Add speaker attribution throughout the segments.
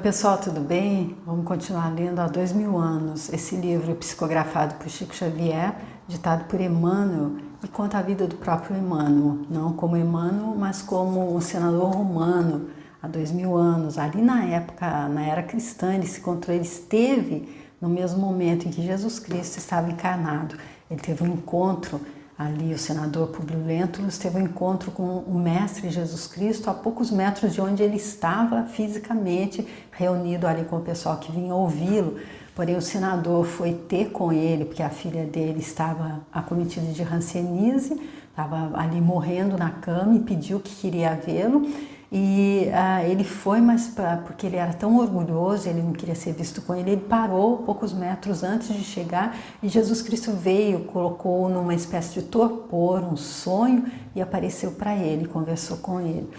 Speaker 1: pessoal, tudo bem? Vamos continuar lendo há 2000 anos esse livro psicografado por Chico Xavier, ditado por Emmanuel, e conta a vida do próprio Emmanuel, não como Emmanuel, mas como um senador romano há 2000 anos. Ali na época, na era cristã, ele se encontrou, ele esteve no mesmo momento em que Jesus Cristo estava encarnado. Ele teve um encontro ali, o senador Publio Lentulus teve um encontro com o Mestre Jesus Cristo a poucos metros de onde ele estava fisicamente, reunido ali com o pessoal que vinha ouvi-lo. Porém, o senador foi ter com ele, porque a filha dele estava acometida de hanseníase, estava ali morrendo na cama e pediu que queria vê-lo. E ele foi, mas porque ele era tão orgulhoso, ele não queria ser visto com ele, ele parou poucos metros antes de chegar e Jesus Cristo veio, colocou numa espécie de torpor, um sonho, e apareceu para ele, conversou com ele.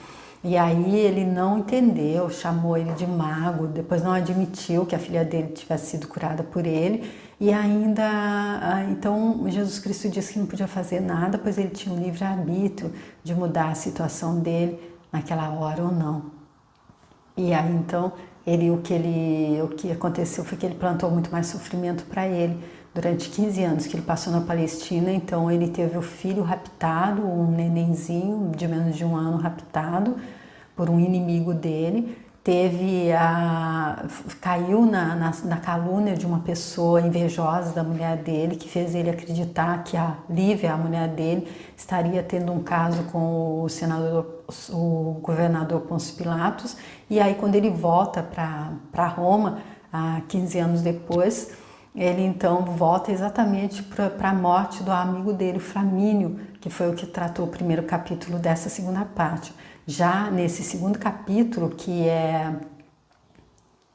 Speaker 1: E aí ele não entendeu, chamou ele de mago, depois não admitiu que a filha dele tivesse sido curada por ele, e ainda, então Jesus Cristo disse que não podia fazer nada, pois ele tinha um livre-arbítrio de mudar a situação dele naquela hora ou não. E aí então o que aconteceu foi que ele plantou muito mais sofrimento para ele. Durante 15 anos que ele passou na Palestina, então ele teve o filho raptado, um nenenzinho de menos de 1 ano raptado por um inimigo dele. Caiu na calúnia de uma pessoa invejosa da mulher dele, que fez ele acreditar que a Lívia, a mulher dele, estaria tendo um caso com o governador Pôncio Pilatos. E aí quando ele volta para Roma, 15 anos depois, ele então volta exatamente para a morte do amigo dele, Flamínio, que foi o que tratou o primeiro capítulo dessa segunda parte. Já nesse segundo capítulo,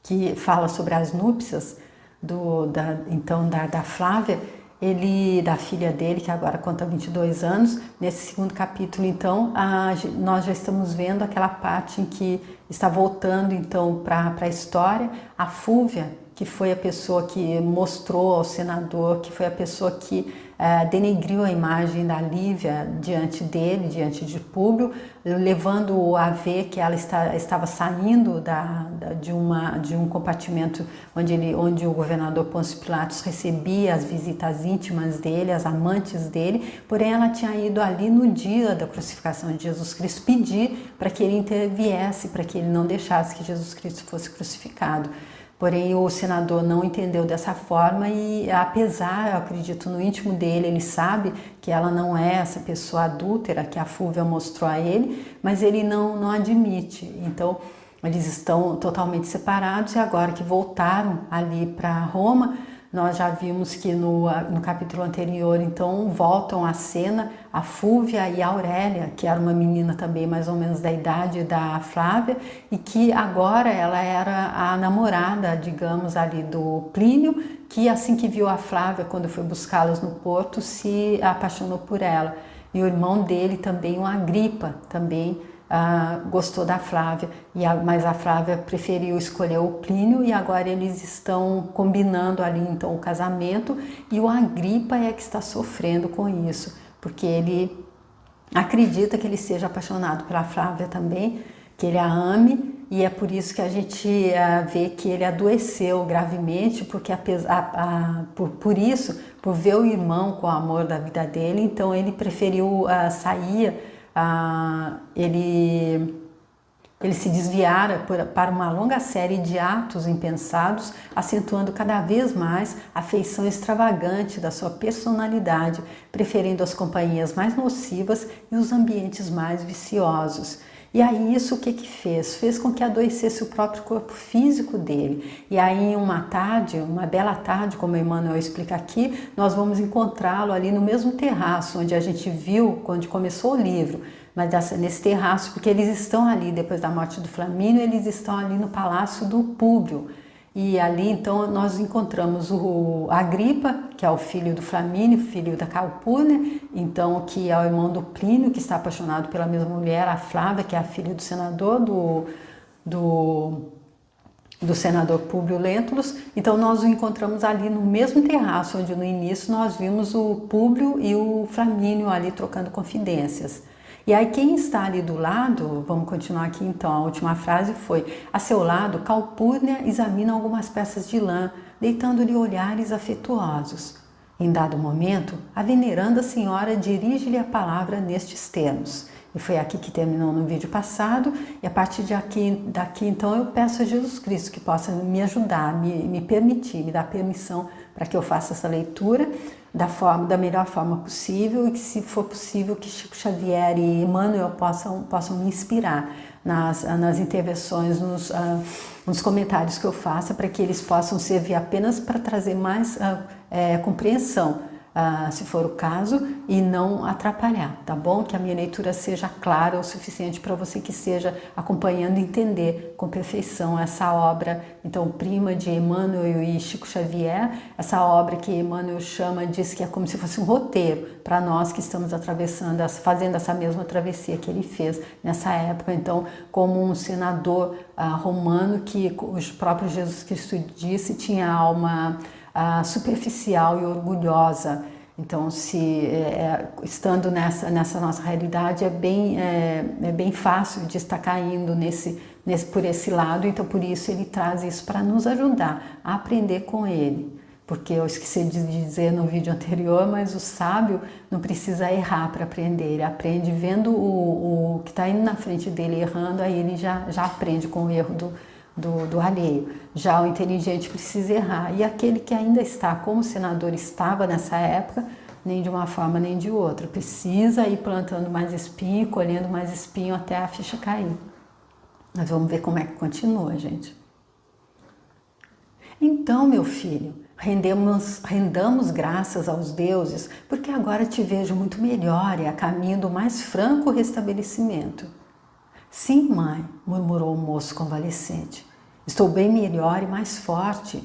Speaker 1: que fala sobre as núpcias da Flávia, da filha dele, que agora conta 22 anos, nesse segundo capítulo, então, nós já estamos vendo aquela parte em que está voltando, então, para a história, a Fúvia, que foi a pessoa que mostrou ao senador, que foi a pessoa que denegriu a imagem da Lívia diante dele, diante de Públio, levando-o a ver que ela estava saindo de um compartimento onde o governador Pôncio Pilatos recebia as visitas íntimas dele, as amantes dele, porém ela tinha ido ali no dia da crucificação de Jesus Cristo pedir para que ele interviesse, para que ele não deixasse que Jesus Cristo fosse crucificado. Porém, o senador não entendeu dessa forma e, apesar, eu acredito, no íntimo dele, ele sabe que ela não é essa pessoa adúltera que a Fúvia mostrou a ele, mas ele não admite. Então, eles estão totalmente separados e agora que voltaram ali para Roma, nós já vimos que no capítulo anterior, então, voltam à cena a Fúvia e a Aurélia, que era uma menina também mais ou menos da idade da Flávia, e que agora ela era a namorada, digamos, ali do Plínio, que assim que viu a Flávia, quando foi buscá-las no porto, se apaixonou por ela. E o irmão dele também, o Agripa, também gostou da Flávia, mas a Flávia preferiu escolher o Plínio e agora eles estão combinando ali então o casamento e o Agripa é que está sofrendo com isso, porque ele acredita que ele seja apaixonado pela Flávia também, que ele a ame, e é por isso que a gente vê que ele adoeceu gravemente, porque por ver o irmão com o amor da vida dele, então ele preferiu sair. Ele se desviara para uma longa série de atos impensados, acentuando cada vez mais a feição extravagante da sua personalidade, preferindo as companhias mais nocivas e os ambientes mais viciosos. E aí isso o que fez? Fez com que adoecesse o próprio corpo físico dele. E aí em uma bela tarde, como Emmanuel explica aqui, nós vamos encontrá-lo ali no mesmo terraço onde a gente viu quando começou o livro, mas nesse terraço, porque eles estão ali, depois da morte do Flamínio, eles estão ali no palácio do Públio. E ali, então, nós encontramos o Agripa, que é o filho do Flamínio, filho da Calpurnia, então, que é o irmão do Plínio, que está apaixonado pela mesma mulher, a Flávia, que é a filha do senador, do senador Publio Lentulus. Então, nós o encontramos ali no mesmo terraço, onde no início nós vimos o Públio e o Flamínio ali trocando confidências. E aí quem está ali do lado, vamos continuar aqui então, a última frase foi: a seu lado, Calpurnia examina algumas peças de lã, deitando-lhe olhares afetuosos. Em dado momento, a veneranda senhora dirige-lhe a palavra nestes termos. E foi aqui que terminou no vídeo passado, e a partir daqui então eu peço a Jesus Cristo que possa me ajudar, me permitir, me dar permissão para que eu faça essa leitura da melhor forma possível, e que, se for possível, que Chico Xavier e Emmanuel possam me inspirar nas intervenções, nos comentários que eu faça, para que eles possam servir apenas para trazer mais compreensão, se for o caso, e não atrapalhar, tá bom? Que a minha leitura seja clara o suficiente para você que esteja acompanhando e entender com perfeição essa obra, então, prima de Emmanuel e Chico Xavier, essa obra que Emmanuel diz que é como se fosse um roteiro para nós que estamos fazendo essa mesma travessia que ele fez nessa época, então, como um senador romano que o próprio Jesus Cristo disse tinha alma superficial e orgulhosa. Então, estando nessa nossa realidade, é bem fácil de estar caindo por esse lado. Então, por isso ele traz isso para nos ajudar a aprender com ele. Porque eu esqueci de dizer no vídeo anterior, mas o sábio não precisa errar para aprender. Ele aprende vendo o que está indo na frente dele errando, aí ele já aprende com o erro do alheio. Já o inteligente precisa errar. E aquele que ainda está, como o senador estava nessa época, nem de uma forma nem de outra, precisa ir plantando mais espinho, colhendo mais espinho até a ficha cair. Mas vamos ver como é que continua, gente. Então, meu filho, rendamos graças aos deuses, porque agora te vejo muito melhor e a caminho do mais franco restabelecimento. Sim, mãe, murmurou o moço convalescente. Estou bem melhor e mais forte.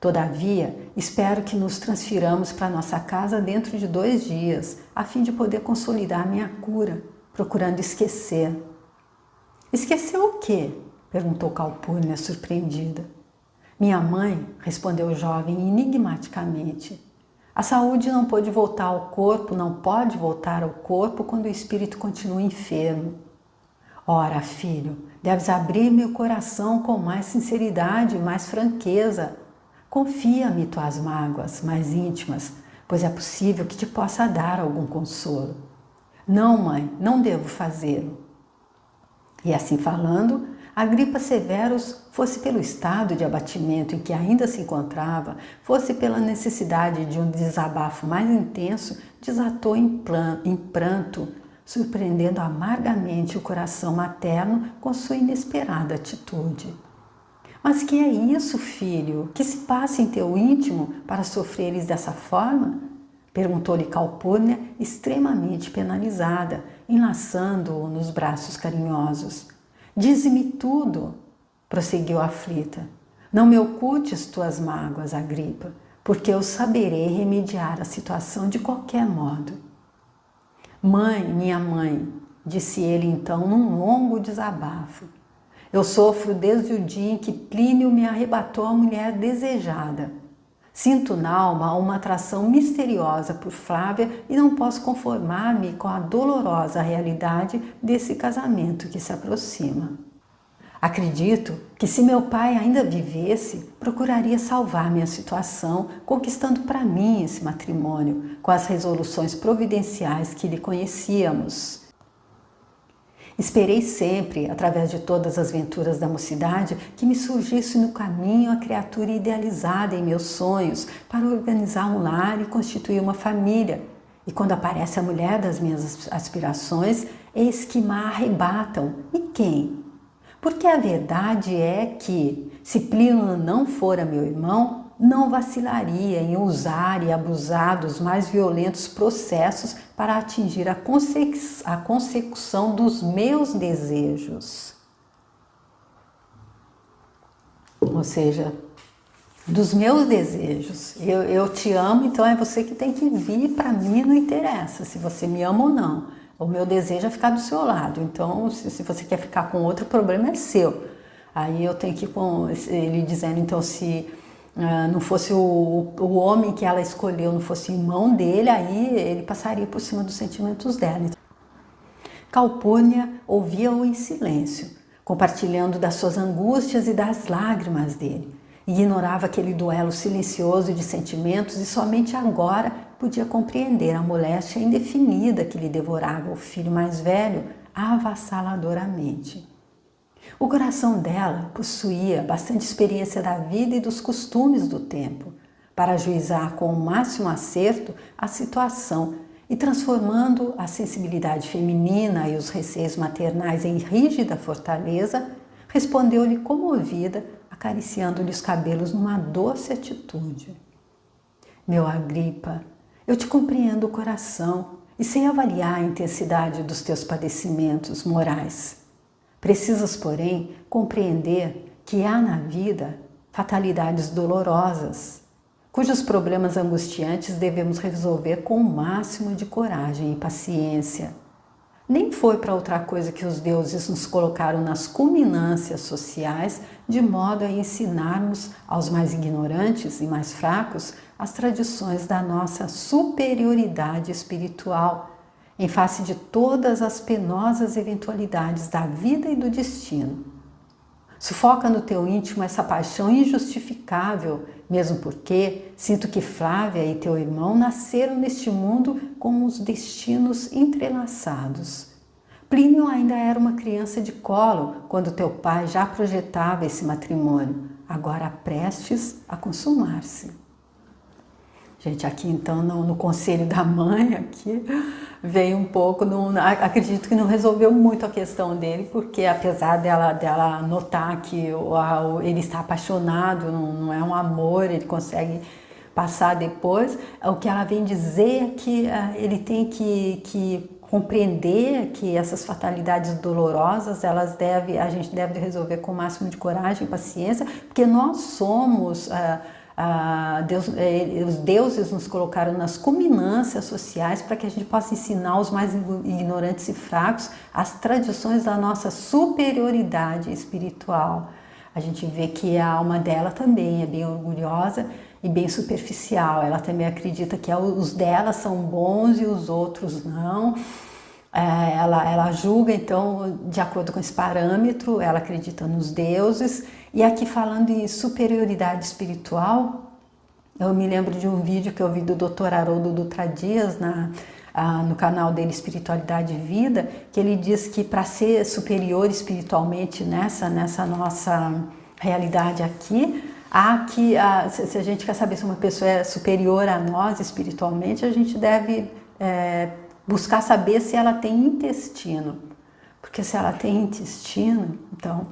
Speaker 1: Todavia, espero que nos transfiramos para nossa casa dentro de 2 dias, a fim de poder consolidar minha cura, procurando esquecer. Esquecer o quê? Perguntou Calpurnia, surpreendida. Minha mãe, respondeu o jovem enigmaticamente. A saúde não pode voltar ao corpo quando o espírito continua enfermo. Ora, filho, deves abrir meu coração com mais sinceridade e mais franqueza. Confia-me tuas mágoas mais íntimas, pois é possível que te possa dar algum consolo. Não, mãe, não devo fazê-lo. E assim falando, Agripa Severus, fosse pelo estado de abatimento em que ainda se encontrava, fosse pela necessidade de um desabafo mais intenso, desatou em pranto, surpreendendo amargamente o coração materno com sua inesperada atitude. Mas que é isso, filho? Que se passa em teu íntimo para sofreres dessa forma? Perguntou-lhe Calpurnia, extremamente penalizada, enlaçando-o nos braços carinhosos. Dize-me tudo, prosseguiu aflita. Não me ocultes tuas mágoas, Agripa, porque eu saberei remediar a situação de qualquer modo. Mãe, minha mãe, disse ele então num longo desabafo. Eu sofro desde o dia em que Plínio me arrebatou a mulher desejada. Sinto na alma uma atração misteriosa por Flávia e não posso conformar-me com a dolorosa realidade desse casamento que se aproxima. Acredito que se meu pai ainda vivesse, procuraria salvar minha situação, conquistando para mim esse matrimônio, com as resoluções providenciais que lhe conhecíamos. Esperei sempre, através de todas as venturas da mocidade, que me surgisse no caminho a criatura idealizada em meus sonhos para organizar um lar e constituir uma família. E quando aparece a mulher das minhas aspirações, eis que me arrebatam. E quem? Porque a verdade é que, se Plínio não fora meu irmão, não vacilaria em usar e abusar dos mais violentos processos para atingir a consecução dos meus desejos. Ou seja, dos meus desejos. Eu te amo, então é você que tem que vir, para mim não interessa se você me ama ou não. O meu desejo é ficar do seu lado, então se você quer ficar com outro, o problema é seu. Aí eu tenho que ir com ele dizendo, então, se não fosse o homem que ela escolheu, não fosse irmão dele, aí ele passaria por cima dos sentimentos dela. Calpurnia ouvia-o em silêncio, compartilhando das suas angústias e das lágrimas dele. Ignorava aquele duelo silencioso de sentimentos e somente agora podia compreender a moléstia indefinida que lhe devorava o filho mais velho avassaladoramente. O coração dela possuía bastante experiência da vida e dos costumes do tempo, para ajuizar com o máximo acerto a situação e, transformando a sensibilidade feminina e os receios maternais em rígida fortaleza, respondeu-lhe comovida, acariciando-lhe os cabelos numa doce atitude. Meu Agripa, eu te compreendo o coração e sei avaliar a intensidade dos teus padecimentos morais. Precisas, porém, compreender que há na vida fatalidades dolorosas, cujos problemas angustiantes devemos resolver com o máximo de coragem e paciência. Nem foi para outra coisa que os deuses nos colocaram nas culminâncias sociais, de modo a ensinarmos aos mais ignorantes e mais fracos as tradições da nossa superioridade espiritual, em face de todas as penosas eventualidades da vida e do destino. Sufoca no teu íntimo essa paixão injustificável, mesmo porque sinto que Flávia e teu irmão nasceram neste mundo com os destinos entrelaçados. Plínio ainda era uma criança de colo quando teu pai já projetava esse matrimônio, agora prestes a consumar-se. Gente, aqui então no conselho da mãe, aqui veio um pouco, acredito que não resolveu muito a questão dele, porque apesar dela notar que ele está apaixonado, não é um amor, ele consegue passar depois, o que ela vem dizer é que ele tem que compreender que essas fatalidades dolorosas, a gente deve resolver com o máximo de coragem e paciência, porque nós somos... os deuses nos colocaram nas culminâncias sociais para que a gente possa ensinar os mais ignorantes e fracos as tradições da nossa superioridade espiritual. A gente vê que a alma dela também é bem orgulhosa e bem superficial. Ela também acredita que os dela são bons e os outros não. Ela julga, então, de acordo com esse parâmetro, ela acredita nos deuses. E aqui falando em superioridade espiritual, eu me lembro de um vídeo que eu vi do Dr. Haroldo Dutra Dias no canal dele Espiritualidade e Vida, que ele diz que para ser superior espiritualmente nessa nossa realidade aqui, se a gente quer saber se uma pessoa é superior a nós espiritualmente, a gente deve buscar saber se ela tem intestino. Porque se ela tem intestino, então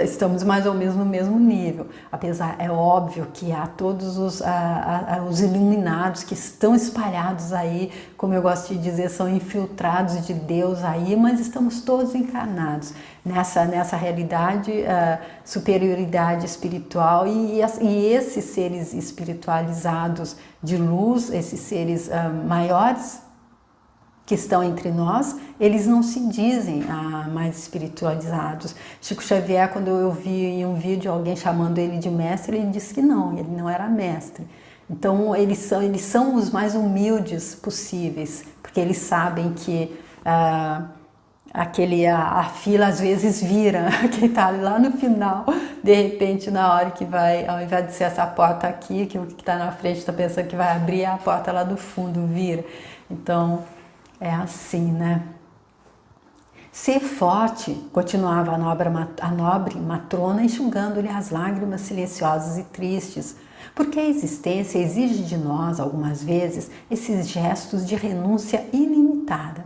Speaker 1: estamos mais ou menos no mesmo nível. Apesar, é óbvio que há todos os iluminados que estão espalhados aí, como eu gosto de dizer, são infiltrados de Deus aí, mas estamos todos encarnados nessa realidade, superioridade espiritual e esses seres espiritualizados de luz, esses seres maiores, que estão entre nós, eles não se dizem mais espiritualizados. Chico Xavier, quando eu vi em um vídeo alguém chamando ele de mestre, ele disse que não, ele não era mestre. Então eles são os mais humildes possíveis, porque eles sabem que a fila às vezes vira, quem está lá no final, de repente na hora que vai, ao invés de ser essa porta aqui, que o que está na frente está pensando que vai abrir, a porta lá do fundo vira. Então, é assim, né? Ser forte, continuava a nobre matrona, enxugando-lhe as lágrimas silenciosas e tristes, porque a existência exige de nós, algumas vezes, esses gestos de renúncia ilimitada.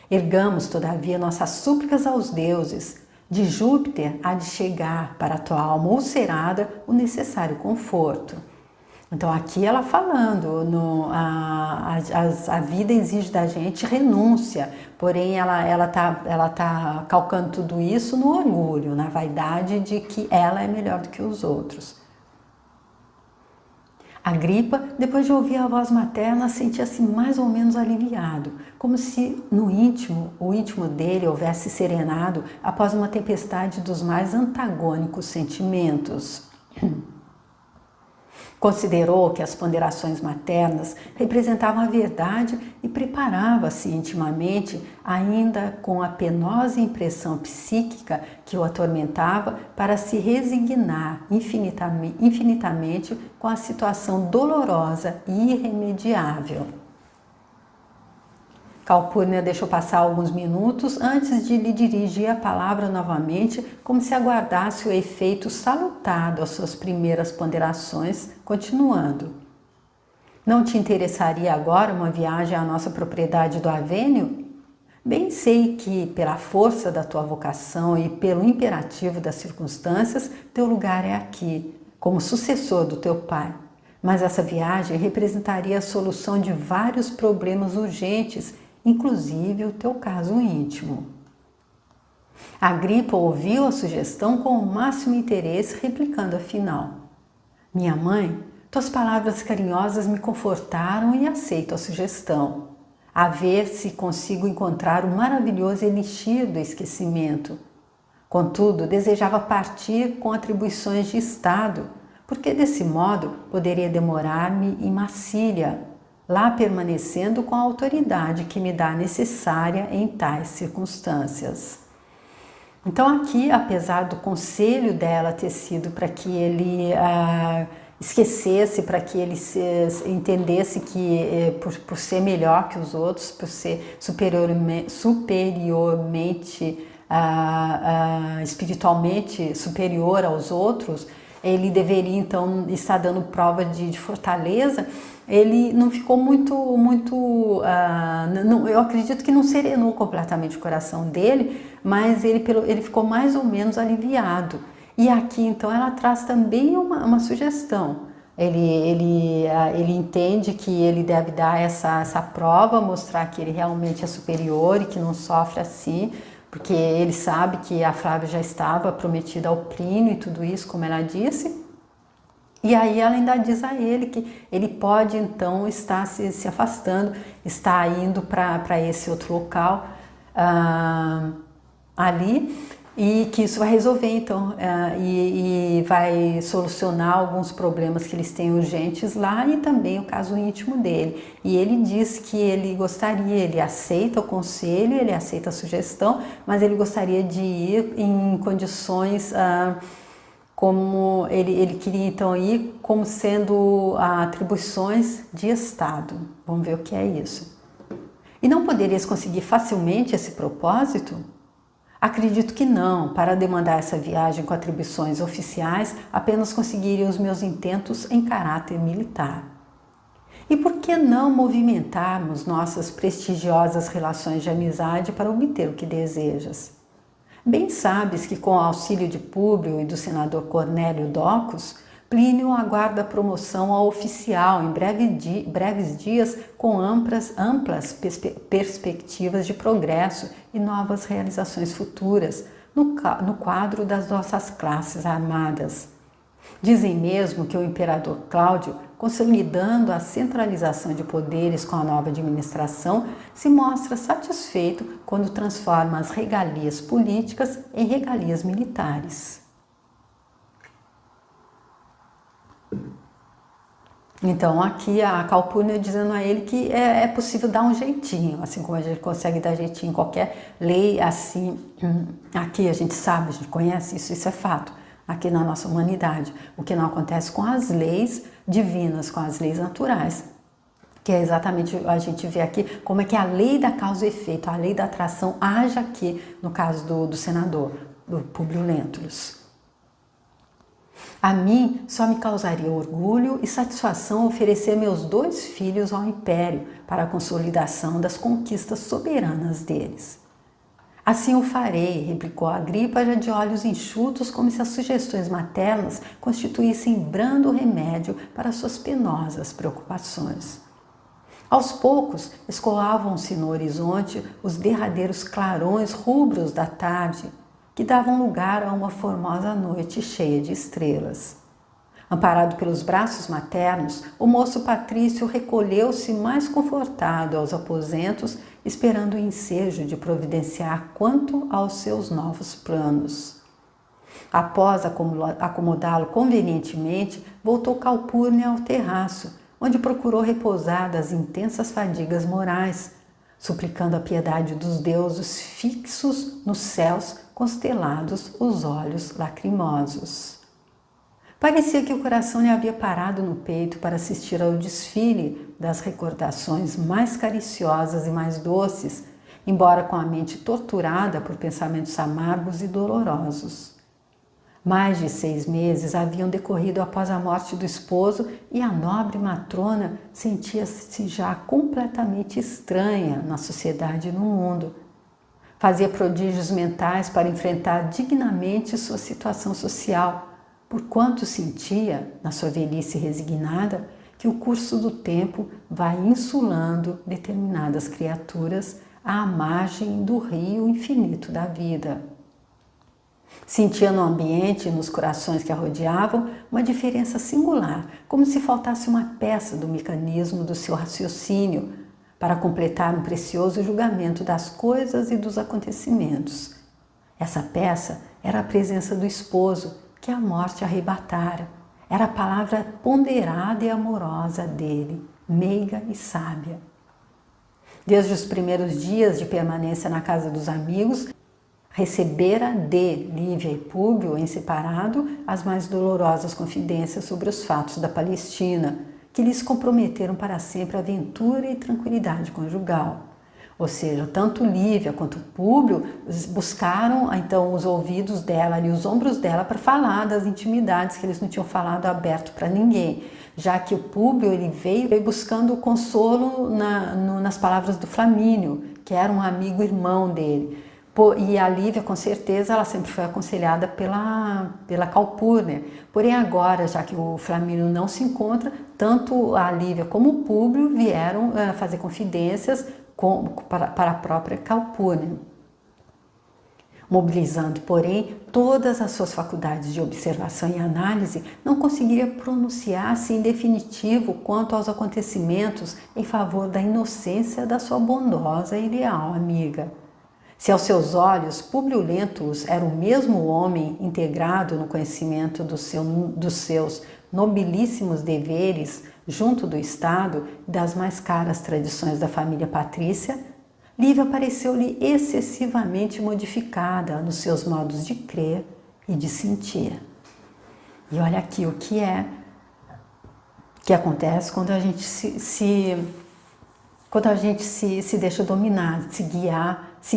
Speaker 1: Ergamos, todavia, nossas súplicas aos deuses. De Júpiter há de chegar para a tua alma ulcerada o necessário conforto. Então aqui ela falando, a vida exige da gente renúncia, porém ela tá calcando tudo isso no orgulho, na vaidade de que ela é melhor do que os outros. Agripa, depois de ouvir a voz materna, sentia-se mais ou menos aliviado, como se o íntimo dele houvesse serenado após uma tempestade dos mais antagônicos sentimentos. Considerou que as ponderações maternas representavam a verdade e preparava-se intimamente, ainda com a penosa impressão psíquica que o atormentava, para se resignar infinitamente com a situação dolorosa e irremediável. Calpurnia deixou passar alguns minutos antes de lhe dirigir a palavra novamente, como se aguardasse o efeito salutado às suas primeiras ponderações, continuando. Não te interessaria agora uma viagem à nossa propriedade do Avênio? Bem sei que, pela força da tua vocação e pelo imperativo das circunstâncias, teu lugar é aqui, como sucessor do teu pai. Mas essa viagem representaria a solução de vários problemas urgentes, inclusive o teu caso íntimo. Agripa ouviu a sugestão com o máximo interesse, replicando afinal: minha mãe, tuas palavras carinhosas me confortaram e aceito a sugestão. A ver se consigo encontrar o maravilhoso elixir do esquecimento. Contudo, desejava partir com atribuições de Estado, porque desse modo poderia demorar-me em Massília, lá permanecendo com a autoridade que me dá necessária em tais circunstâncias. Então aqui, apesar do conselho dela ter sido para que ele esquecesse, para que ele entendesse que por ser melhor que os outros, por ser superiormente, espiritualmente superior aos outros, ele deveria então estar dando prova de fortaleza. Ele não ficou eu acredito que não serenou completamente o coração dele, mas ele ficou mais ou menos aliviado. E aqui então ela traz também uma sugestão. Ele entende que ele deve dar essa prova, mostrar que ele realmente é superior e que não sofre assim, porque ele sabe que a Flávia já estava prometida ao Plínio e tudo isso, como ela disse. E aí ela ainda diz a ele que ele pode então estar se afastando, está indo para esse outro local ali, e que isso vai resolver então e vai solucionar alguns problemas que eles têm urgentes lá e também o caso íntimo dele. E ele diz que ele gostaria, ele aceita o conselho, ele aceita a sugestão, mas ele gostaria de ir em condições como ele queria então ir como sendo atribuições de Estado. Vamos ver o que é isso. E não poderias conseguir facilmente esse propósito? Acredito que não. Para demandar essa viagem com atribuições oficiais, apenas conseguiria os meus intentos em caráter militar. E por que não movimentarmos nossas prestigiosas relações de amizade para obter o que desejas? Bem sabes que com o auxílio de Públio e do senador Cornélio Docus, Plínio aguarda promoção a oficial em breves dias, com amplas perspectivas de progresso e novas realizações futuras no quadro das nossas classes armadas. Dizem mesmo que o imperador Cláudio, consolidando a centralização de poderes com a nova administração, se mostra satisfeito quando transforma as regalias políticas em regalias militares. Então aqui a Calpurnia dizendo a ele que é possível dar um jeitinho, assim como a gente consegue dar jeitinho em qualquer lei, assim, aqui a gente sabe, a gente conhece isso é fato, aqui na nossa humanidade, o que não acontece com as leis divinas, com as leis naturais, que é exatamente, a gente vê aqui como é que a lei da causa e efeito, a lei da atração age aqui, no caso do senador, do Públio Lentulus. A mim só me causaria orgulho e satisfação oferecer meus 2 filhos ao império para a consolidação das conquistas soberanas deles. Assim o farei, replicou Agripa, já de olhos enxutos, como se as sugestões maternas constituíssem brando remédio para suas penosas preocupações. Aos poucos, escoavam-se no horizonte os derradeiros clarões rubros da tarde, que davam lugar a uma formosa noite cheia de estrelas. Amparado pelos braços maternos, o moço patrício recolheu-se mais confortado aos aposentos, esperando o ensejo de providenciar quanto aos seus novos planos. Após acomodá-lo convenientemente, voltou Calpurnia ao terraço, onde procurou repousar das intensas fadigas morais, suplicando a piedade dos deuses fixos nos céus constelados os olhos lacrimosos. Parecia que o coração lhe havia parado no peito para assistir ao desfile das recordações mais cariciosas e mais doces, embora com a mente torturada por pensamentos amargos e dolorosos. Mais de 6 meses haviam decorrido após a morte do esposo e a nobre matrona sentia-se já completamente estranha na sociedade e no mundo. Fazia prodígios mentais para enfrentar dignamente sua situação social, porquanto sentia, na sua velhice resignada, que o curso do tempo vai insulando determinadas criaturas à margem do rio infinito da vida. Sentia no ambiente e nos corações que a rodeavam uma diferença singular, como se faltasse uma peça do mecanismo do seu raciocínio para completar um precioso julgamento das coisas e dos acontecimentos. Essa peça era a presença do esposo que a morte arrebatara. Era a palavra ponderada e amorosa dele, meiga e sábia. Desde os primeiros dias de permanência na casa dos amigos, recebera de Lívia e Públio, em separado, as mais dolorosas confidências sobre os fatos da Palestina, que lhes comprometeram para sempre a aventura e tranquilidade conjugal. Ou seja, tanto Lívia quanto Públio buscaram então os ouvidos dela e os ombros dela para falar das intimidades que eles não tinham falado aberto para ninguém, já que o Públio ele veio buscando consolo nas palavras do Flamínio, que era um amigo irmão dele. E a Lívia, com certeza, ela sempre foi aconselhada pela Calpurnia. Porém, agora, já que o Flamínio não se encontra, tanto a Lívia como o Públio vieram fazer confidências para a própria Calpurnia. Mobilizando, porém, todas as suas faculdades de observação e análise, não conseguiria pronunciar-se em definitivo quanto aos acontecimentos em favor da inocência da sua bondosa e leal amiga. Se aos seus olhos Públio Lentulus era o mesmo homem integrado no conhecimento dos seus nobilíssimos deveres junto do Estado e das mais caras tradições da família patrícia, Lívia pareceu-lhe excessivamente modificada nos seus modos de crer e de sentir. E olha aqui o que acontece quando a gente se deixa dominar, se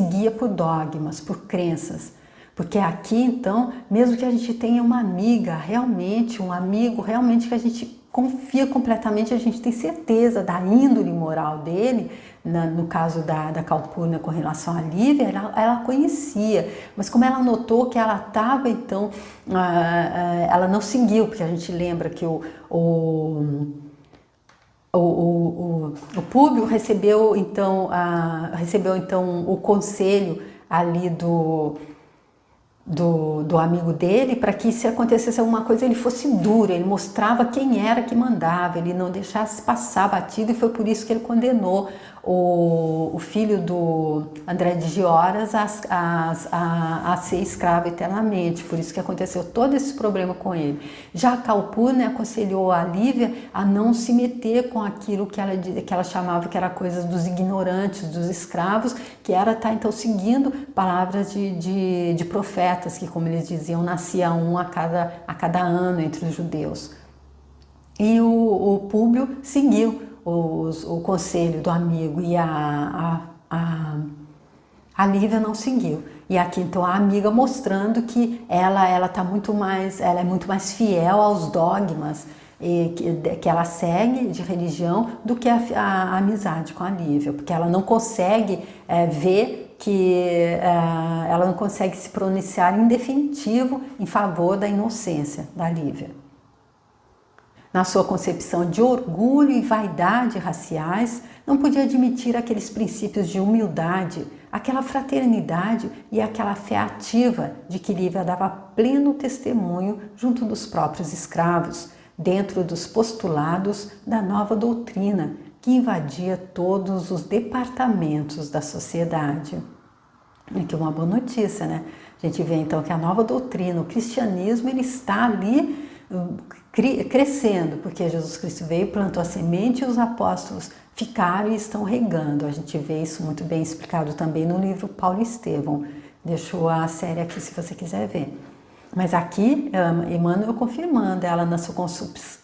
Speaker 1: guia por dogmas, por crenças. Porque aqui, então, mesmo que a gente tenha uma amiga realmente, um amigo realmente que a gente confia completamente, a gente tem certeza da índole moral dele, no caso da Calpurnia com relação à Lívia, ela conhecia, mas como ela notou que ela estava, então, ela não seguiu, porque a gente lembra que o Públio recebeu então o conselho ali do amigo dele para que, se acontecesse alguma coisa, ele fosse duro, ele mostrava quem era que mandava, ele não deixasse passar batido, e foi por isso que ele condenou o filho do André de Gioras a ser escravo eternamente. Por isso que aconteceu todo esse problema com ele. Já a Calpurnia aconselhou a Lívia a não se meter com aquilo que ela chamava que era coisas dos ignorantes, dos escravos, que era estar então seguindo palavras de profetas, que, como eles diziam, nascia um a cada ano entre os judeus. E o Públio seguiu o conselho do amigo, e a Lívia não seguiu. E aqui então a amiga mostrando que ela é muito mais fiel aos dogmas que ela segue de religião do que a amizade com a Lívia, porque ela não consegue ver que ela não consegue se pronunciar em definitivo em favor da inocência da Lívia. Na sua concepção de orgulho e vaidade raciais, não podia admitir aqueles princípios de humildade, aquela fraternidade e aquela fé ativa de que Lívia dava pleno testemunho junto dos próprios escravos, dentro dos postulados da nova doutrina que invadia todos os departamentos da sociedade. Aqui uma boa notícia, né? A A gente vê então que a nova doutrina, o cristianismo, ele está ali crescendo, porque Jesus Cristo veio, plantou a semente e os apóstolos ficaram e estão regando. A gente vê isso muito bem explicado também no livro Paulo e Estevão. Deixou a série aqui se você quiser ver. Mas aqui, Emmanuel confirmando ela na sua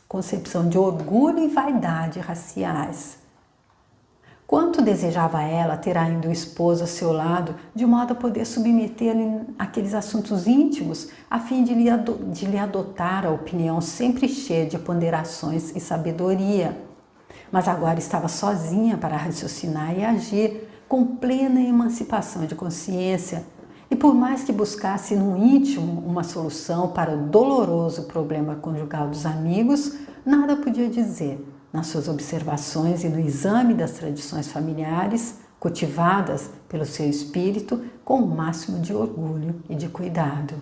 Speaker 1: concepção de orgulho e vaidade raciais. Quanto desejava ela ter ainda o esposo ao seu lado, de modo a poder submeter-lhe aqueles assuntos íntimos, a fim de lhe adotar a opinião sempre cheia de ponderações e sabedoria. Mas agora estava sozinha para raciocinar e agir com plena emancipação de consciência. E por mais que buscasse no íntimo uma solução para o doloroso problema conjugal dos amigos, nada podia dizer. Nas suas observações e no exame das tradições familiares, cultivadas pelo seu espírito com o máximo de orgulho e de cuidado.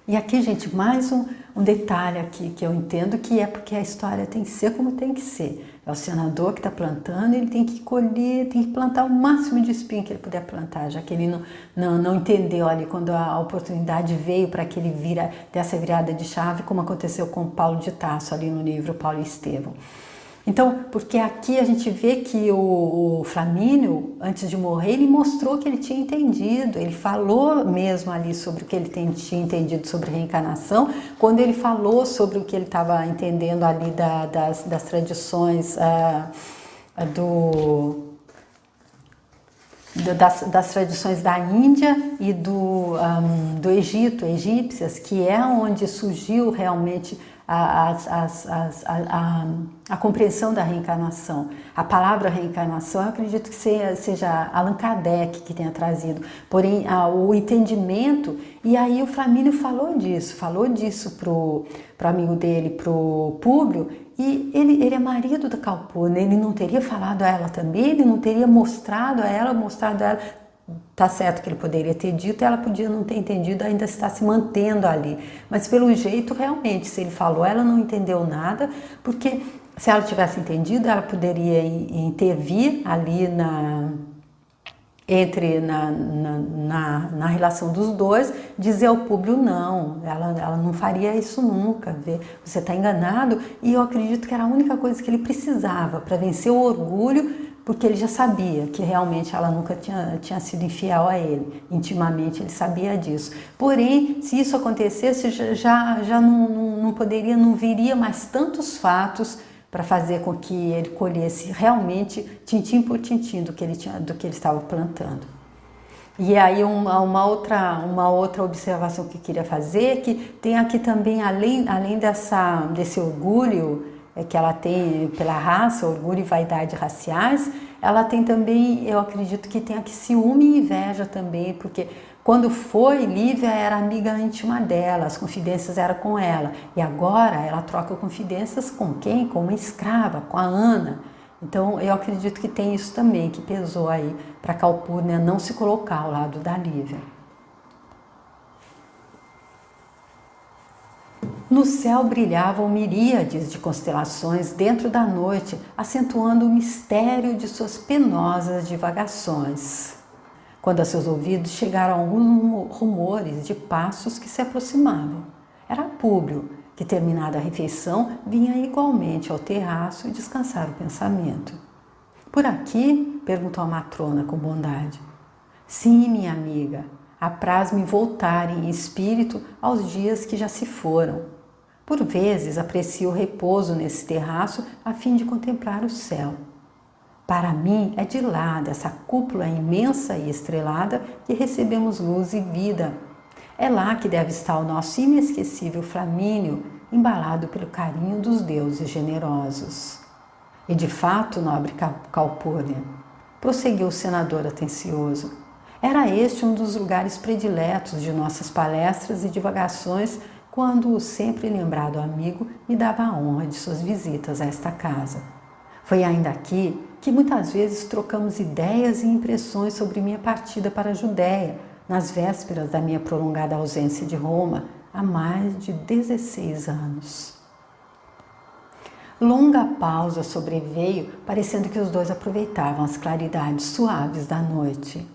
Speaker 1: E aqui, gente, mais um detalhe aqui que eu entendo que é porque a história tem que ser como tem que ser. É o senador que está plantando, ele tem que colher, tem que plantar o máximo de espinho que ele puder plantar, já que ele não entendeu ali quando a oportunidade veio para que ele dessa virada de chave, como aconteceu com Paulo de Tarso ali no livro Paulo e Estevão. Então, porque aqui a gente vê que o Flamínio, antes de morrer, ele mostrou que ele tinha entendido, ele falou mesmo ali sobre o que ele tinha entendido sobre reencarnação, quando ele falou sobre o que ele estava entendendo ali das tradições das tradições da Índia e do Egito, egípcias, que é onde surgiu realmente a compreensão da reencarnação. A palavra reencarnação, eu acredito que seja Allan Kardec que tenha trazido, porém o entendimento, e aí o Flamínio falou disso pro amigo dele, pro Públio, e ele é marido da Calpurnia, ele não teria falado a ela também, ele não teria mostrado a ela, tá certo que ele poderia ter dito, ela podia não ter entendido, ainda está se mantendo ali. Mas pelo jeito, realmente, se ele falou, ela não entendeu nada, porque se ela tivesse entendido, ela poderia intervir ali na relação dos dois, dizer ao Públio não, ela não faria isso nunca, você está enganado, e eu acredito que era a única coisa que ele precisava para vencer o orgulho, porque ele já sabia que realmente ela nunca tinha sido infiel a ele, intimamente ele sabia disso. Porém, se isso acontecesse, já não viria mais tantos fatos para fazer com que ele colhesse realmente tintim por tintim do que ele estava plantando. E aí uma outra observação que eu queria fazer é que tem aqui também, além desse orgulho que ela tem pela raça, orgulho e vaidade raciais, ela tem também, eu acredito que tem aqui ciúme e inveja também, porque quando foi, Lívia era amiga íntima dela, as confidências eram com ela, e agora ela troca confidências com quem? Com uma escrava, com a Ana. Então eu acredito que tem isso também, que pesou aí para Calpurnia não se colocar ao lado da Lívia. No céu brilhavam miríades de constelações dentro da noite, acentuando o mistério de suas penosas divagações. Quando a seus ouvidos chegaram alguns rumores de passos que se aproximavam. Era Públio, que terminada a refeição, vinha igualmente ao terraço e descansar o pensamento. Por aqui? Perguntou a matrona com bondade. Sim, minha amiga, apraz-me voltar em espírito aos dias que já se foram. Por vezes aprecio o repouso nesse terraço a fim de contemplar o céu. Para mim é de lá, dessa cúpula imensa e estrelada, que recebemos luz e vida. É lá que deve estar o nosso inesquecível Flamínio, embalado pelo carinho dos deuses generosos. E de fato, nobre Calpurnia, prosseguiu o senador atencioso, era este um dos lugares prediletos de nossas palestras e divagações, quando o sempre lembrado amigo me dava a honra de suas visitas a esta casa. Foi ainda aqui que muitas vezes trocamos ideias e impressões sobre minha partida para a Judéia, nas vésperas da minha prolongada ausência de Roma, há mais de 16 anos. Longa pausa sobreveio, parecendo que os dois aproveitavam as claridades suaves da noite.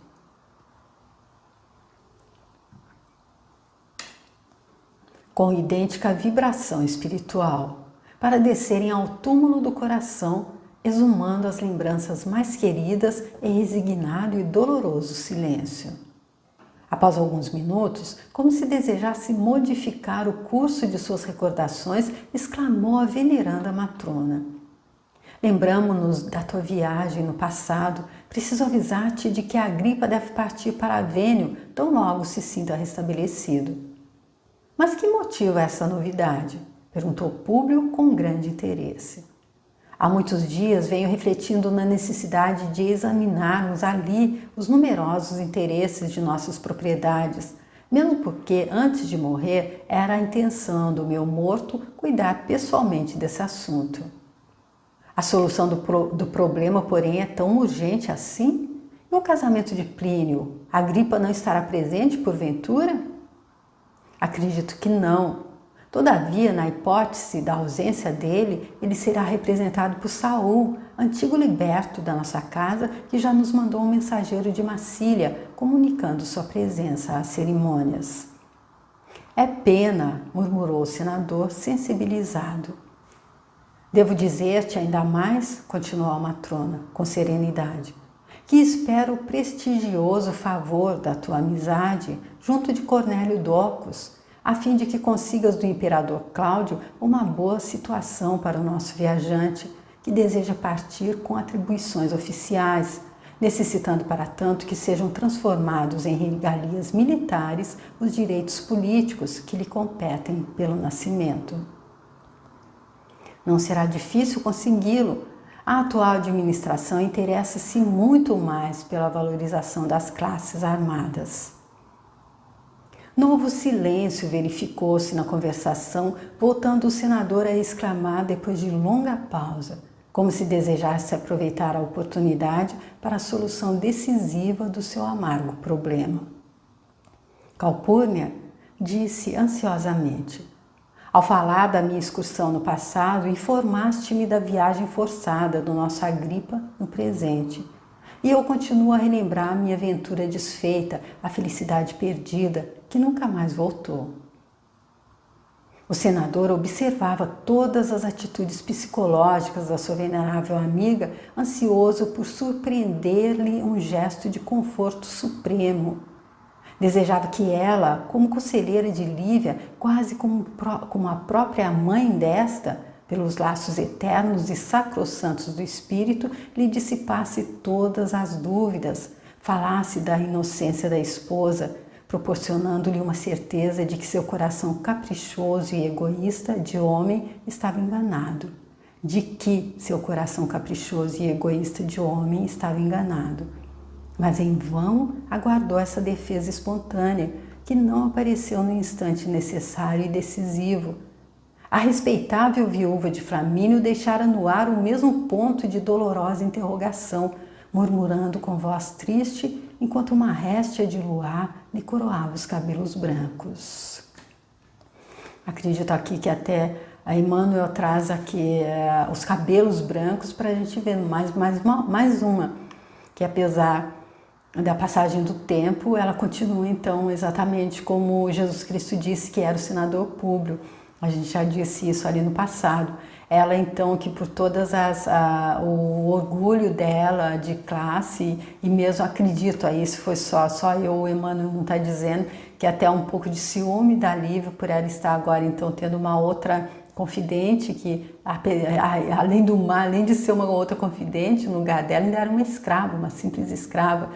Speaker 1: com idêntica vibração espiritual, para descerem ao túmulo do coração, exumando as lembranças mais queridas em resignado e doloroso silêncio. Após alguns minutos, como se desejasse modificar o curso de suas recordações, exclamou a veneranda matrona: lembramo-nos da tua viagem no passado. Preciso avisar-te de que a Agripa deve partir para Vênio tão logo se sinta restabelecido. Mas que motiva essa novidade? Perguntou Públio com grande interesse. Há muitos dias venho refletindo na necessidade de examinarmos ali os numerosos interesses de nossas propriedades, mesmo porque, antes de morrer, era a intenção do meu morto cuidar pessoalmente desse assunto. A solução do problema, porém, é tão urgente assim? E o casamento de Plínio? Agripa não estará presente, porventura? Acredito que não. Todavia, na hipótese da ausência dele, ele será representado por Saul, antigo liberto da nossa casa, que já nos mandou um mensageiro de Massília, comunicando sua presença às cerimônias. É pena, murmurou o senador, sensibilizado. Devo dizer-te ainda mais, continuou a matrona, com serenidade, que espero o prestigioso favor da tua amizade junto de Cornélio Docus, a fim de que consigas do imperador Cláudio uma boa situação para o nosso viajante, que deseja partir com atribuições oficiais, necessitando para tanto que sejam transformados em regalias militares os direitos políticos que lhe competem pelo nascimento. Não será difícil consegui-lo. A atual administração interessa-se muito mais pela valorização das classes armadas. Novo silêncio verificou-se na conversação, voltando o senador a exclamar depois de longa pausa, como se desejasse aproveitar a oportunidade para a solução decisiva do seu amargo problema. Calpurnia disse ansiosamente: ao falar da minha excursão no passado, informaste-me da viagem forçada do nosso Agripa no presente. E eu continuo a relembrar a minha aventura desfeita, a felicidade perdida, que nunca mais voltou. O senador observava todas as atitudes psicológicas da sua venerável amiga, ansioso por surpreender-lhe um gesto de conforto supremo. Desejava que ela, como conselheira de Lívia, quase como a própria mãe desta, pelos laços eternos e sacrossantos do espírito, lhe dissipasse todas as dúvidas, falasse da inocência da esposa, proporcionando-lhe uma certeza de que seu coração caprichoso e egoísta de homem estava enganado. De que seu coração caprichoso e egoísta de homem estava enganado. Mas em vão aguardou essa defesa espontânea, que não apareceu no instante necessário e decisivo. A respeitável viúva de Flamínio deixara no ar o mesmo ponto de dolorosa interrogação, murmurando com voz triste, enquanto uma réstia de luar lhe coroava os cabelos brancos. Acredito aqui que até a Emmanuel traz aqui os cabelos brancos para a gente ver mais uma, que apesar da passagem do tempo, ela continua então exatamente como Jesus Cristo disse que era o senador Públio. A gente já disse isso ali no passado. Ela então que por todas o orgulho dela de classe, e mesmo acredito, aí isso foi só eu, o Emmanuel não está dizendo, que até um pouco de ciúme da Lívia por ela estar agora então tendo uma outra confidente, que além de ser uma outra confidente, no lugar dela ainda era uma escrava, uma simples escrava.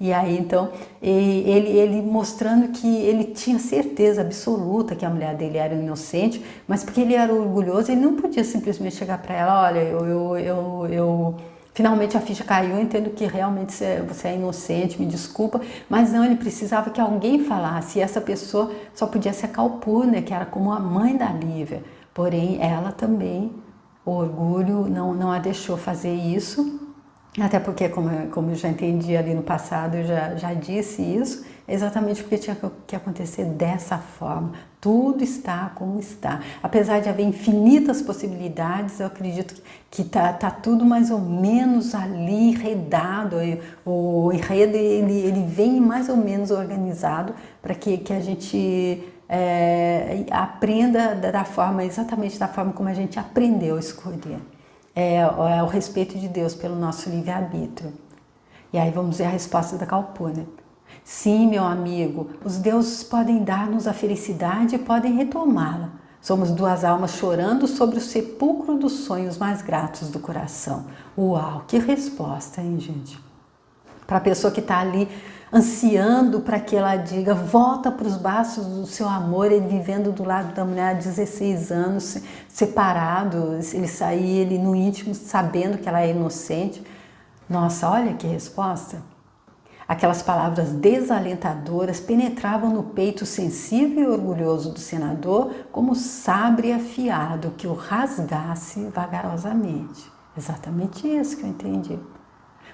Speaker 1: E aí então ele mostrando que ele tinha certeza absoluta que a mulher dele era inocente, mas porque ele era orgulhoso, ele não podia simplesmente chegar para ela: olha, eu finalmente a ficha caiu, eu entendo que realmente você é inocente, me desculpa, mas não, ele precisava que alguém falasse, e essa pessoa só podia ser a Calpurnia, que era como a mãe da Lívia, porém ela também, o orgulho não a deixou fazer isso. Até porque, como eu já entendi ali no passado, eu já disse isso, exatamente porque tinha que acontecer dessa forma. Tudo está como está. Apesar de haver infinitas possibilidades, eu acredito que tá tudo mais ou menos ali enredado. O enredo ele vem mais ou menos organizado para que a gente aprenda exatamente da forma como a gente aprendeu a escolher. É o respeito de Deus pelo nosso livre-arbítrio. E aí vamos ver a resposta da Calpurnia. Sim, meu amigo, os deuses podem dar-nos a felicidade e podem retomá-la. Somos duas almas chorando sobre o sepulcro dos sonhos mais gratos do coração. Uau, que resposta, hein, gente? Para a pessoa que está ali ansiando para que ela diga, volta para os braços do seu amor, ele vivendo do lado da mulher há 16 anos, separado, ele sair, ele no íntimo, sabendo que ela é inocente. Nossa, olha que resposta! Aquelas palavras desalentadoras penetravam no peito sensível e orgulhoso do senador como sabre afiado que o rasgasse vagarosamente. Exatamente isso que eu entendi.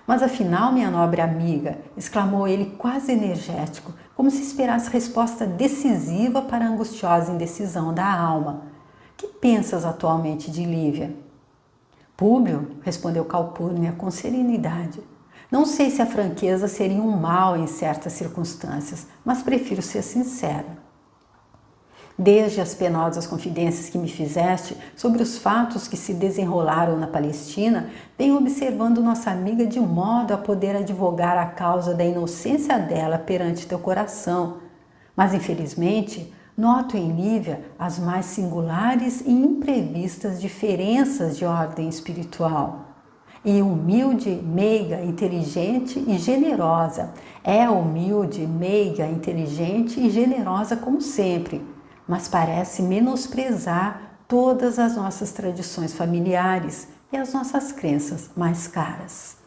Speaker 1: Mas afinal, minha nobre amiga, exclamou ele quase energético, como se esperasse resposta decisiva para a angustiosa indecisão da alma. Que pensas atualmente de Lívia? Públio, respondeu Calpurnia com serenidade. Não sei se a franqueza seria um mal em certas circunstâncias, mas prefiro ser sincera. Desde as penosas confidências que me fizeste sobre os fatos que se desenrolaram na Palestina, venho observando nossa amiga de modo a poder advogar a causa da inocência dela perante teu coração. Mas, infelizmente, noto em Lívia as mais singulares e imprevistas diferenças de ordem espiritual. E humilde, meiga, inteligente e generosa. É humilde, meiga, inteligente e generosa como sempre, mas parece menosprezar todas as nossas tradições familiares e as nossas crenças mais caras.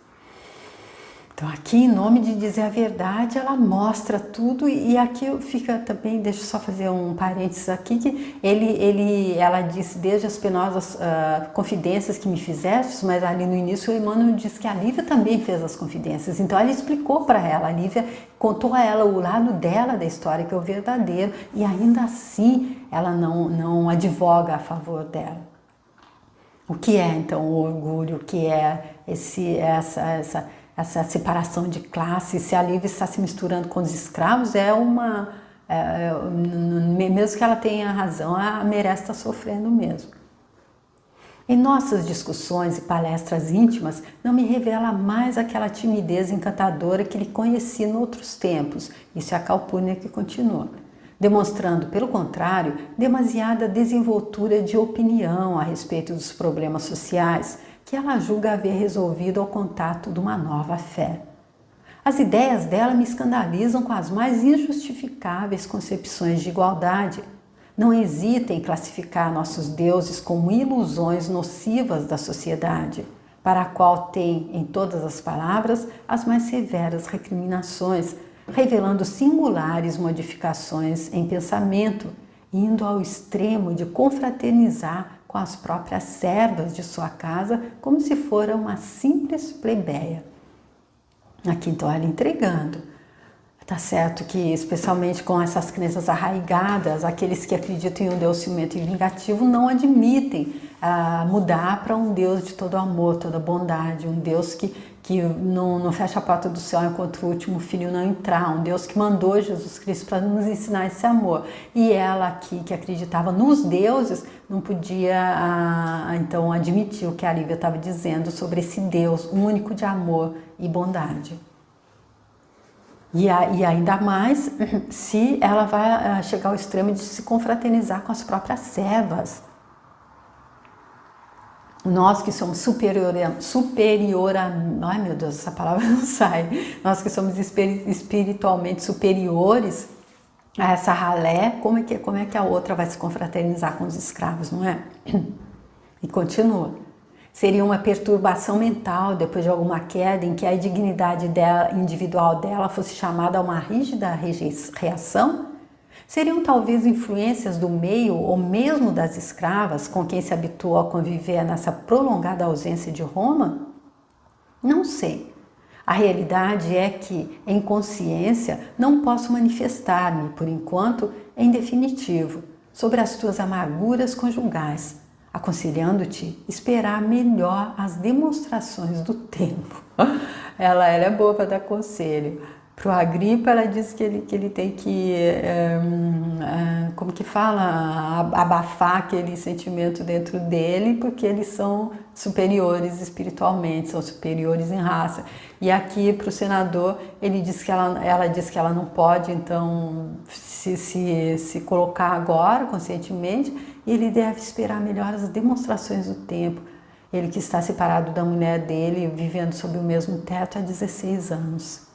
Speaker 1: Então aqui, em nome de dizer a verdade, ela mostra tudo e aqui fica também, deixa eu só fazer um parênteses aqui, que ela disse, desde as penosas confidências que me fizeste, mas ali no início o Emmanuel disse que a Lívia também fez as confidências, então ela explicou para ela, a Lívia contou a ela o lado dela da história, que é o verdadeiro, e ainda assim ela não advoga a favor dela. O que é então o orgulho, o que é essa separação de classes? Se a Lívia está se misturando com os escravos, mesmo que ela tenha razão, ela merece estar sofrendo mesmo. Em nossas discussões e palestras íntimas, não me revela mais aquela timidez encantadora que lhe conheci em outros tempos. Isso é a Calpurnia que continua. Demonstrando, pelo contrário, demasiada desenvoltura de opinião a respeito dos problemas sociais, que ela julga haver resolvido ao contato de uma nova fé. As ideias dela me escandalizam com as mais injustificáveis concepções de igualdade. Não hesita em classificar nossos deuses como ilusões nocivas da sociedade, para a qual tem, em todas as palavras, as mais severas recriminações, revelando singulares modificações em pensamento, indo ao extremo de confraternizar com as próprias servas de sua casa, como se fora uma simples plebeia. Aqui então ela entregando. Tá certo que, especialmente com essas crenças arraigadas, aqueles que acreditam em um Deus ciumento e vingativo não admitem mudar para um Deus de todo amor, toda bondade, um Deus que não fecha a porta do céu enquanto o último filho não entrar, um Deus que mandou Jesus Cristo para nos ensinar esse amor. E ela aqui, que acreditava nos deuses, não podia então admitir o que a Lívia estava dizendo sobre esse Deus único de amor e bondade. E ainda mais se ela vai chegar ao extremo de se confraternizar com as próprias servas. Nós que somos ai meu Deus, essa palavra não sai. Nós que somos espiritualmente superiores a essa ralé, como é que a outra vai se confraternizar com os escravos, não é? E continua. Seria uma perturbação mental depois de alguma queda em que a dignidade individual dela fosse chamada a uma rígida reação? Seriam talvez influências do meio ou mesmo das escravas com quem se habituou a conviver nessa prolongada ausência de Roma? Não sei. A realidade é que, em consciência, não posso manifestar-me, por enquanto, em definitivo, sobre as tuas amarguras conjugais, aconselhando-te esperar melhor as demonstrações do tempo. Ela é boa para dar conselho. Pro Agripa, ela diz que ele tem que, como que fala, abafar aquele sentimento dentro dele, porque eles são superiores espiritualmente, são superiores em raça. E aqui para o senador, ele diz que ela diz que ela não pode, então, se colocar agora, conscientemente, e ele deve esperar melhor as demonstrações do tempo. Ele que está separado da mulher dele, vivendo sob o mesmo teto há 16 anos.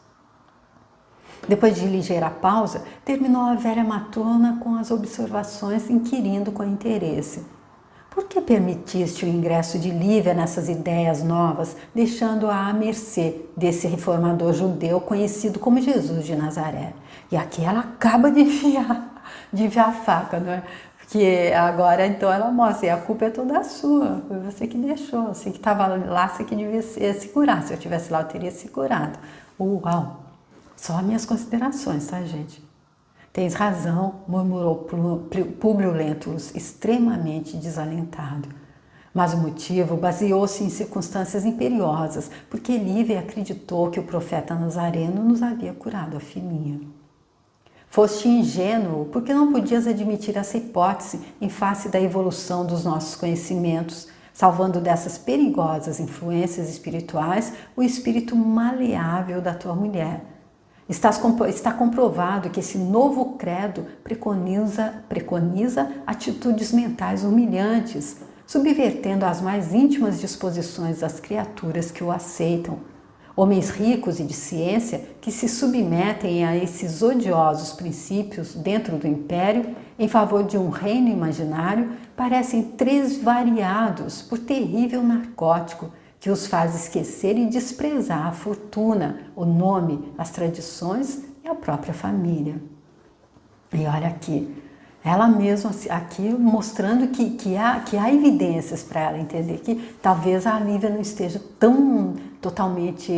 Speaker 1: Depois de ligeira pausa, terminou a velha matrona com as observações, inquirindo com interesse. Por que permitiste o ingresso de Lívia nessas ideias novas, deixando-a à mercê desse reformador judeu conhecido como Jesus de Nazaré? E aqui ela acaba de enfiar a faca, não é? Porque agora então ela mostra, e a culpa é toda sua, foi você que deixou, você que estava lá, você que devia segurar. Se eu estivesse lá, eu teria segurado. Uau! Só minhas considerações, tá, gente? Tens razão, murmurou Públio Lentulus, extremamente desalentado. Mas o motivo baseou-se em circunstâncias imperiosas, porque Lívia acreditou que o profeta Nazareno nos havia curado a filhinha. Foste ingênuo, porque não podias admitir essa hipótese em face da evolução dos nossos conhecimentos, salvando dessas perigosas influências espirituais o espírito maleável da tua mulher. Está comprovado que esse novo credo preconiza atitudes mentais humilhantes, subvertendo as mais íntimas disposições das criaturas que o aceitam. Homens ricos e de ciência que se submetem a esses odiosos princípios dentro do império em favor de um reino imaginário parecem tresvariados por terrível narcótico que os faz esquecer e desprezar a fortuna, o nome, as tradições e a própria família. E olha aqui, ela mesma aqui mostrando que há evidências para ela entender que talvez a Lívia não esteja tão totalmente,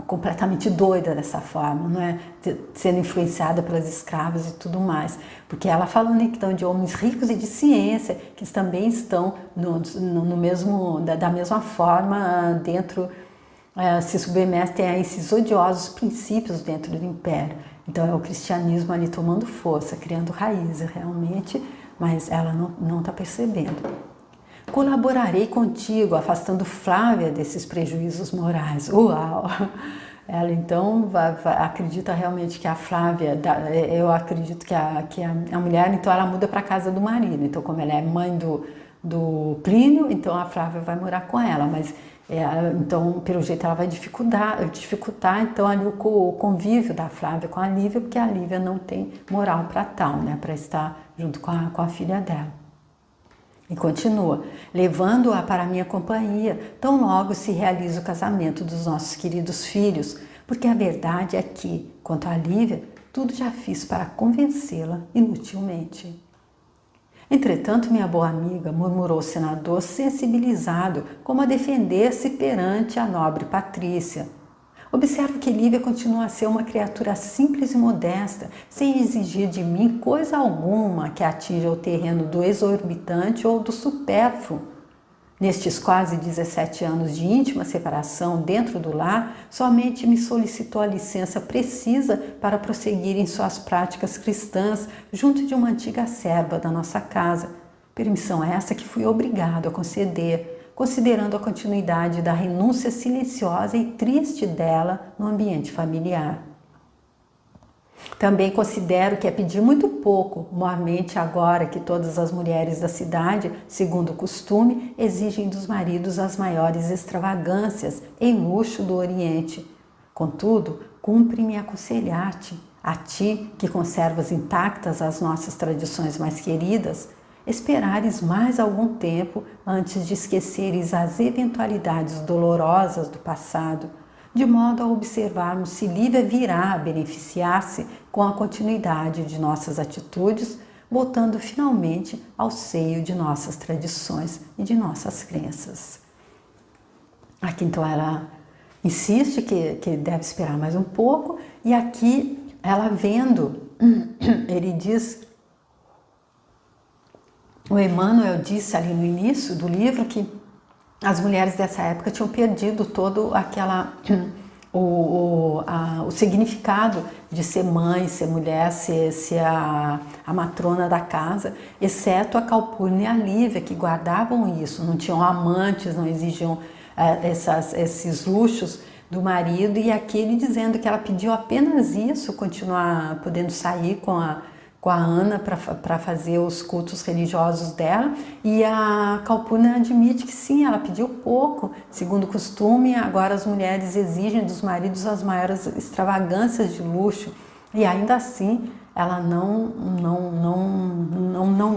Speaker 1: completamente doida dessa forma, não é? Sendo influenciada pelas escravas e tudo mais. Porque ela falando então de homens ricos e de ciência, que também estão da mesma forma dentro, se submetem a esses odiosos princípios dentro do império. Então é o cristianismo ali tomando força, criando raízes realmente, mas ela não está percebendo. Colaborarei contigo, afastando Flávia desses prejuízos morais. Uau! Ela então acredita realmente que a Flávia, eu acredito que a mulher, então ela muda para a casa do marido. Então como ela é mãe do Plínio, então a Flávia vai morar com ela, mas então pelo jeito ela vai dificultar então ali o convívio da Flávia com a Lívia, porque a Lívia não tem moral para tal, né, para estar junto com a filha dela. E continua, levando-a para minha companhia, tão logo se realiza o casamento dos nossos queridos filhos, porque a verdade é que, quanto a Lívia, tudo já fiz para convencê-la inutilmente. Entretanto, minha boa amiga, murmurou o senador, sensibilizado, como a defender-se perante a nobre Patrícia. Observo que Lívia continua a ser uma criatura simples e modesta, sem exigir de mim coisa alguma que atinja o terreno do exorbitante ou do supérfluo. Nestes quase 17 anos de íntima separação dentro do lar, somente me solicitou a licença precisa para prosseguir em suas práticas cristãs junto de uma antiga serva da nossa casa. Permissão essa que fui obrigado a conceder, considerando a continuidade da renúncia silenciosa e triste dela no ambiente familiar. Também considero que é pedir muito pouco, mormente agora que todas as mulheres da cidade, segundo o costume, exigem dos maridos as maiores extravagâncias em luxo do Oriente. Contudo, cumpre-me aconselhar-te, a ti que conservas intactas as nossas tradições mais queridas, esperares mais algum tempo antes de esqueceres as eventualidades dolorosas do passado, de modo a observarmos se Lívia virá a beneficiar-se com a continuidade de nossas atitudes, voltando finalmente ao seio de nossas tradições e de nossas crenças. Aqui então ela insiste que deve esperar mais um pouco, e aqui ela vendo, ele diz, o Emmanuel disse ali no início do livro que as mulheres dessa época tinham perdido todo o significado de ser mãe, ser mulher, ser a matrona da casa, exceto a Calpurnia e a Lívia, que guardavam isso, não tinham amantes, não exigiam esses luxos do marido, e aquele dizendo que ela pediu apenas isso, continuar podendo sair com a Ana para fazer os cultos religiosos dela, e a Calpurnia admite que sim, ela pediu pouco, segundo o costume. Agora as mulheres exigem dos maridos as maiores extravagâncias de luxo, e ainda assim ela não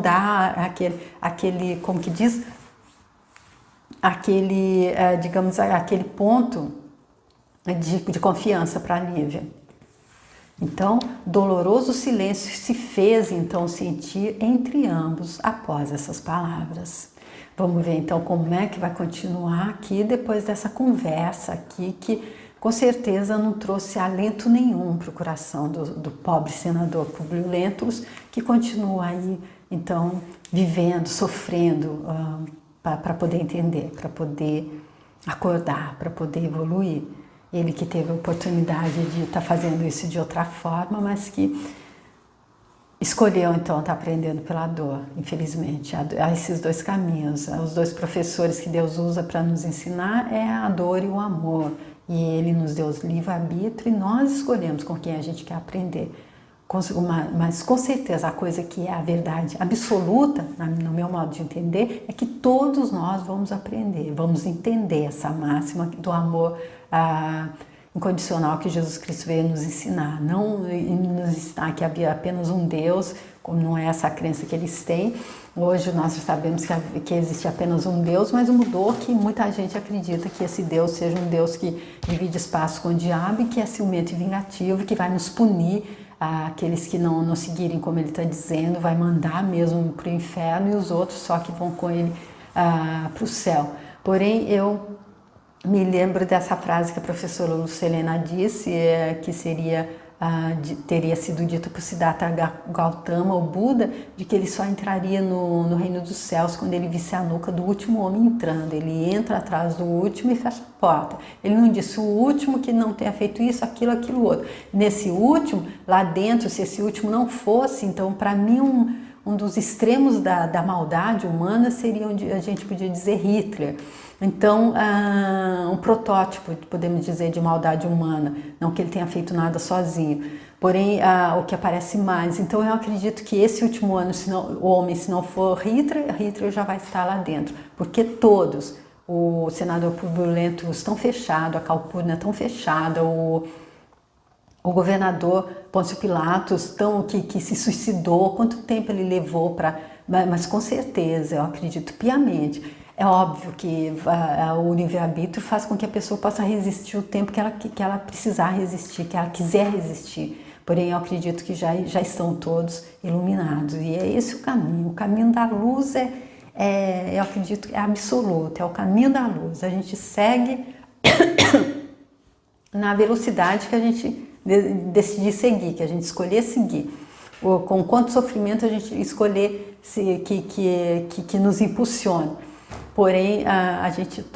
Speaker 1: dá aquele, como que diz, aquele, digamos, aquele ponto de confiança para a Lívia. Então, doloroso silêncio se fez então sentir entre ambos após essas palavras. Vamos ver então como é que vai continuar aqui depois dessa conversa aqui, que com certeza não trouxe alento nenhum para o coração do pobre senador Publio Lentulus, que continua aí então vivendo, sofrendo para poder entender, para poder acordar, para poder evoluir. Ele que teve a oportunidade de estar fazendo isso de outra forma, mas que escolheu então estar aprendendo pela dor, infelizmente. Há esses dois caminhos, os dois professores que Deus usa para nos ensinar é a dor e o amor. E Ele nos deu os livre-arbítrio e nós escolhemos com quem a gente quer aprender. Mas com certeza a coisa que é a verdade absoluta, no meu modo de entender, é que todos nós vamos aprender, vamos entender essa máxima do amor incondicional que Jesus Cristo veio nos ensinar. Não nos ensinar que havia apenas um Deus, como não é essa a crença que eles têm. Hoje nós sabemos que existe apenas um Deus, mas mudou que muita gente acredita que esse Deus seja um Deus que divide espaço com o diabo e que é ciumento e vingativo, que vai nos punir. Aqueles que não seguirem como ele está dizendo, vai mandar mesmo para o inferno, e os outros só que vão com ele para o céu. Porém, eu me lembro dessa frase que a professora Lucilena disse, que teria sido dita por Siddhartha Gautama, o Buda, de que ele só entraria no reino dos céus quando ele visse a nuca do último homem entrando. Ele entra atrás do último e fecha a porta. Ele não disse o último que não tenha feito isso, aquilo outro. Nesse último, lá dentro, se esse último não fosse, então para mim um dos extremos da maldade humana seria onde a gente podia dizer Hitler. Então, um protótipo, podemos dizer, de maldade humana, não que ele tenha feito nada sozinho, porém o que aparece mais. Então eu acredito que esse último ano, o homem, se não for Hitler já vai estar lá dentro, porque todos, o senador Publio Lentulus tão fechado, a Calpurnia tão fechada, o governador Pôncio Pilatos que se suicidou, quanto tempo ele levou para... Mas com certeza, eu acredito piamente. É óbvio que o livre-arbítrio faz com que a pessoa possa resistir o tempo que ela precisar resistir, que ela quiser resistir. Porém, eu acredito que já estão todos iluminados. E é esse o caminho. O caminho da luz eu acredito que é absoluto, é o caminho da luz. A gente segue na velocidade que a gente decidir seguir, que a gente escolher seguir. Com quanto sofrimento a gente escolher que nos impulsione. Porém,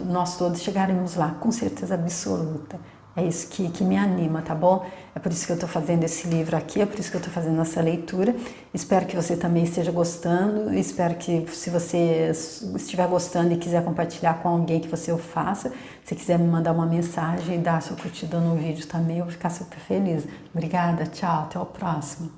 Speaker 1: nós todos chegaremos lá, com certeza absoluta. É isso que me anima, tá bom? É por isso que eu estou fazendo esse livro aqui, é por isso que eu estou fazendo essa leitura. Espero que você também esteja gostando, espero que, se você estiver gostando e quiser compartilhar com alguém, que você o faça. Se quiser me mandar uma mensagem e dar a sua curtida no vídeo também, eu vou ficar super feliz. Obrigada, tchau, até o próximo.